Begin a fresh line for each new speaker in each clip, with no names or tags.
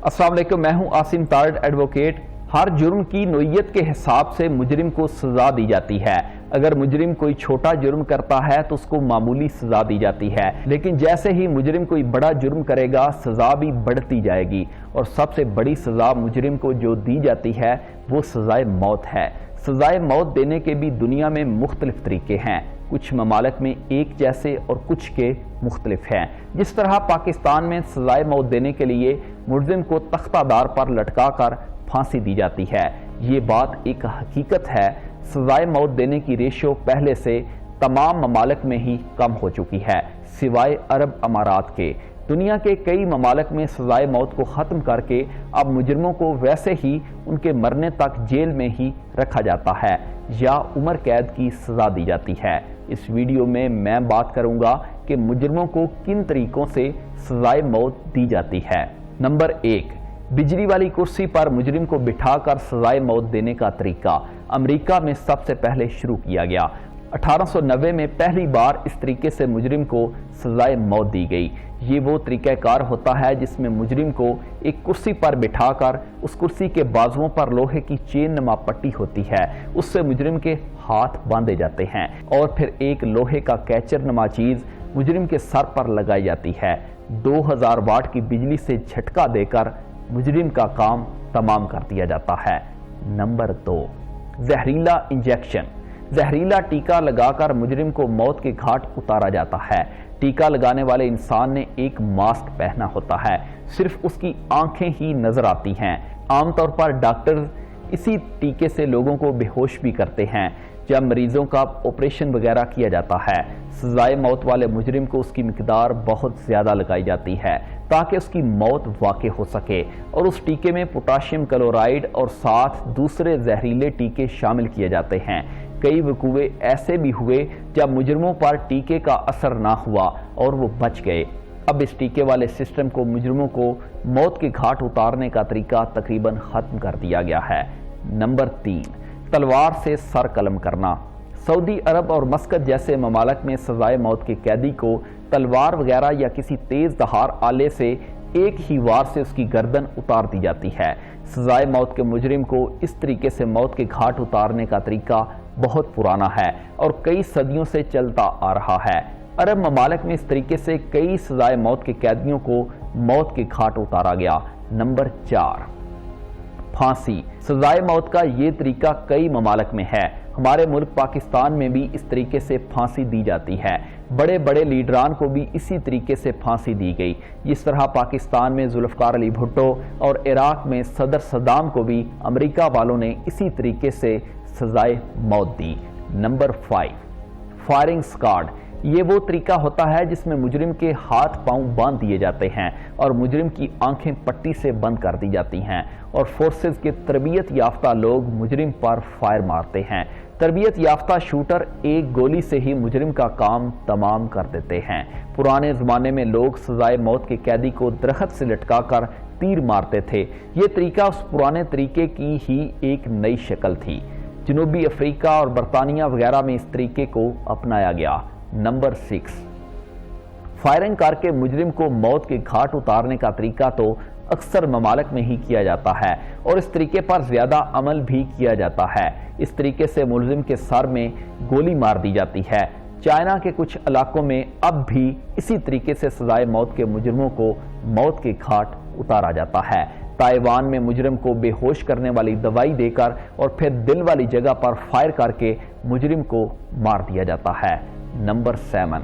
अस्सलाम वालेकुम, मैं हूं आसिम तारड़ एडवोकेट। हर जुर्म की नोयत के हिसाब से मुजरिम को सजा दी जाती है। अगर मुजरिम कोई छोटा जुर्म करता है तो उसको मामूली सजा दी जाती है, लेकिन जैसे ही मुजरिम कोई बड़ा जुर्म करेगा सजा भी बढ़ती जाएगी। और सबसे बड़ी सजा मुजरिम को जो दी जाती है वो सजाए मौत है। सजाए मौत देने के भी दुनिया में मुख्तलिफ तरीके हैं, कुछ ममालिक में एक जैसे और कुछ के मुख्तलिफ हैं। जिस तरह पाकिस्तान में सजाए मौत देने के लिए मुलजिम को तख्तादार पर लटका कर फांसी दी जाती है, ये बात एक हकीकत है। सजाए मौत देने की रेशो पहले से तमाम ममालिक में ही कम हो चुकी है, सिवाय अरब अमारात के। दुनिया के कई ममालिक में सजाए मौत को ख़त्म करके अब मुजरिमों को वैसे ही उनके मरने तक जेल में ही रखा जाता है या उम्र कैद की सज़ा दी जाती है। इस वीडियो में मैं बात करूंगा कि मुजरिमों को किन तरीकों से सजाए मौत दी जाती है। नंबर 1, बिजली वाली कुर्सी पर मुजरिम को बिठाकर सजाए मौत देने का तरीका अमेरिका में सबसे पहले शुरू किया गया। 1890 में पहली बार इस तरीके से मुजरिम को सजाए मौत दी गई। ये वो तरीक़ाकार होता है जिसमें मुजरिम को एक कुर्सी पर बिठाकर उस कुर्सी के बाजुओं पर लोहे की चेन नमा पट्टी होती है, उससे मुजरिम के हाथ बांधे जाते हैं और फिर एक लोहे का कैचर नमा चीज़ मुजरिम के सर पर लगाई जाती है। 2000 वाट की बिजली से झटका देकर मुजरिम का काम तमाम कर दिया जाता है। नंबर 2, जहरीला इंजेक्शन। जहरीला टीका लगाकर मुजरिम को मौत के घाट उतारा जाता है। टीका लगाने वाले इंसान ने एक मास्क पहना होता है, सिर्फ उसकी आंखें ही नजर आती हैं। आमतौर पर डॉक्टर इसी टीके से लोगों को बेहोश भी करते हैं जब मरीजों का ऑपरेशन वगैरह किया जाता है। सजाए मौत वाले मुजरिम को उसकी मिकदार बहुत ज़्यादा लगाई जाती है ताकि उसकी मौत वाक़ई हो सके, और उस टीके में पोटाशियम क्लोराइड और साथ दूसरे जहरीले टीके शामिल किए जाते हैं। कई वकूए ऐसे भी हुए जब मुजरिमों पर टीके का असर ना हुआ और वो बच गए। अब इस टीके वाले सिस्टम को मुजरिमों को मौत के घाट उतारने का तरीका तकरीबन ख़त्म कर दिया गया है। नंबर 3, तलवार से सर कलम करना। सऊदी अरब और मस्कत जैसे ममालिक में सजाए मौत के कैदी को तलवार वगैरह या किसी तेज़ दहार आले से एक ही वार से उसकी गर्दन उतार दी जाती है। सजाए मौत के मुजरिम को इस तरीके से मौत के घाट उतारने का तरीका बहुत पुराना है और कई सदियों से चलता आ रहा है। अरब ममालिक में इस तरीके से कई सजाए मौत के कैदियों को मौत के घाट उतारा गया। नंबर 4, फांसी। सजाए मौत का ये तरीका कई ममालिक में है। हमारे मुल्क पाकिस्तान में भी इस तरीके से फांसी दी जाती है। बड़े बड़े लीडरान को भी इसी तरीके से फांसी दी गई। इस तरह पाकिस्तान में जुल्फ़िकार अली भुट्टो और इराक में सदर सद्दाम को भी अमेरिका वालों ने इसी तरीके से सजाए मौत दी। Number 5, firing squad. ये वो तरीका होता है जिसमें मुजरिम के हाथ पांव बांध दिए जाते हैं और मुजरिम की आंखें पट्टी से बंद कर दी जाती हैं और फोर्सेस के तरबियत याफ्ता लोग मुजरिम पर फायर मारते हैं। तरबियत याफ्ता शूटर एक गोली से ही मुजरिम का काम तमाम कर देते हैं। पुराने ज़माने में लोग सजाए मौत के कैदी को दरख्त से लटका कर तीर मारते थे। ये तरीका उस पुराने तरीके की ही एक नई शक्ल थी। जनूबी अफ्रीका और बरतानिया वगैरह में इस तरीके को अपनाया गया। नंबर 6, फायरिंग करके मुजरिम को मौत के घाट उतारने का तरीका तो अक्सर ममालिक में ही किया जाता है और इस तरीके पर ज़्यादा अमल भी किया जाता है। इस तरीके से मुलजिम के सर में गोली मार दी जाती है। चाइना के कुछ इलाकों में अब भी इसी तरीके से सजाए मौत के मुजरिमों को मौत के घाट उतारा जाता है। ताइवान में मुजरिम को बेहोश करने वाली दवाई देकर और फिर दिल वाली जगह पर फायर करके मुजरिम को मार दिया जाता है। नंबर 7,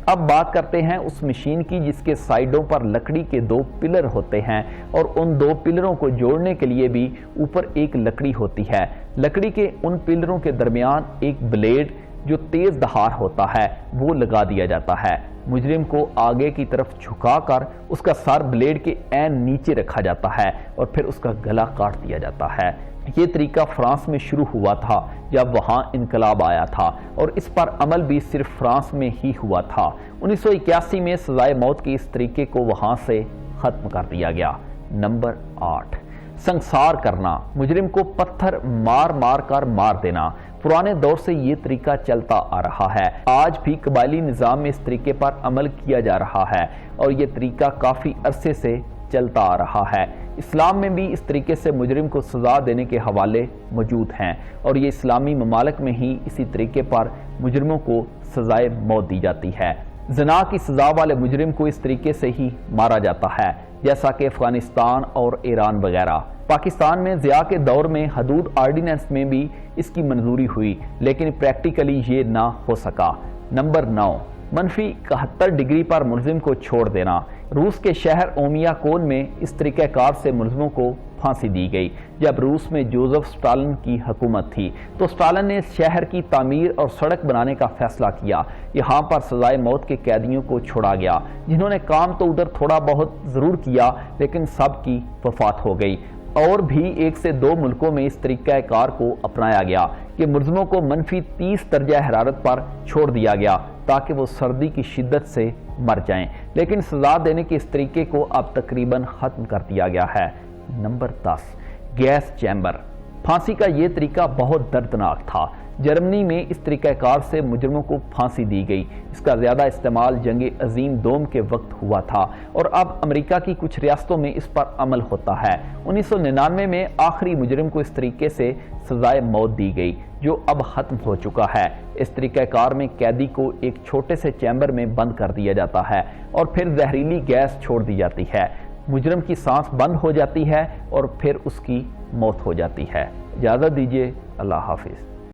अब बात करते हैं उस मशीन की जिसके साइडों पर लकड़ी के 2 पिलर होते हैं और उन 2 पिलरों को जोड़ने के लिए भी ऊपर एक लकड़ी होती है। लकड़ी के उन पिलरों के दरमियान एक ब्लेड जो तेज धार होता है वो लगा दिया जाता है। मुजरिम को आगे की तरफ झुकाकर उसका सर ब्लेड के ऐन नीचे रखा जाता है और फिर उसका गला काट दिया जाता है। ये तरीका फ्रांस में शुरू हुआ था जब वहाँ इनकलाब आया था और इस पर अमल भी सिर्फ फ्रांस में ही हुआ था। 1981 में सजाए मौत के इस तरीके को वहाँ से ख़त्म कर दिया गया। नंबर 8, संसार करना। मुजरिम को पत्थर मार मार कर मार देना। पुराने दौर से ये तरीका चलता आ रहा है। आज भी कबायली निज़ाम में इस तरीके पर अमल किया जा रहा है और ये तरीका काफ़ी अरसे से چلتا آ رہا ہے۔ اسلام میں بھی اس طریقے سے مجرم کو سزا دینے کے حوالے موجود ہیں اور یہ اسلامی ممالک میں ہی اسی طریقے پر مجرموں کو سزائے موت دی جاتی ہے۔ زنا کی سزا والے مجرم کو اس طریقے سے ہی مارا جاتا ہے جیسا کہ افغانستان اور ایران وغیرہ۔ پاکستان میں ضیاء کے دور میں حدود آرڈیننس میں بھی اس کی منظوری ہوئی لیکن پریکٹیکلی یہ نہ ہو سکا۔ نمبر 9، -71 ڈگری پر ملزم کو چھوڑ دینا۔ روس کے شہر اومیا کون میں اس طریقہ کار سے ملزموں کو پھانسی دی گئی۔ جب روس میں جوزف سٹالن کی حکومت تھی تو سٹالن نے شہر کی تعمیر اور سڑک بنانے کا فیصلہ کیا۔ یہاں پر سزائے موت کے قیدیوں کو چھوڑا گیا جنہوں نے کام تو ادھر تھوڑا بہت ضرور کیا لیکن سب کی وفات ہو گئی۔ اور بھی 1 سے 2 ملکوں میں اس طریقہ کار کو اپنایا گیا کہ ملزموں کو -30 درجہ حرارت پر چھوڑ دیا گیا تاکہ وہ سردی کی شدت سے مر جائیں، لیکن سزا دینے کے اس طریقے کو اب تقریباً ختم کر دیا گیا ہے۔ Number 10، gas chamber. پھانسی کا یہ طریقہ بہت دردناک تھا۔ جرمنی میں اس طریقہ کار سے مجرموں کو پھانسی دی گئی۔ اس کا زیادہ استعمال جنگ عظیم دوم کے وقت ہوا تھا اور اب امریکہ کی کچھ ریاستوں میں اس پر عمل ہوتا ہے۔ 1999 میں آخری مجرم کو اس طریقے سے سزائے موت دی گئی جو اب ختم ہو چکا ہے۔ اس طریقہ کار میں قیدی کو ایک چھوٹے سے چیمبر میں بند کر دیا جاتا ہے اور پھر زہریلی گیس چھوڑ دی جاتی ہے۔ مجرم کی سانس بند ہو جاتی ہے اور پھر اس کی موت ہو جاتی ہے۔ اجازت دیجیے، اللہ حافظ۔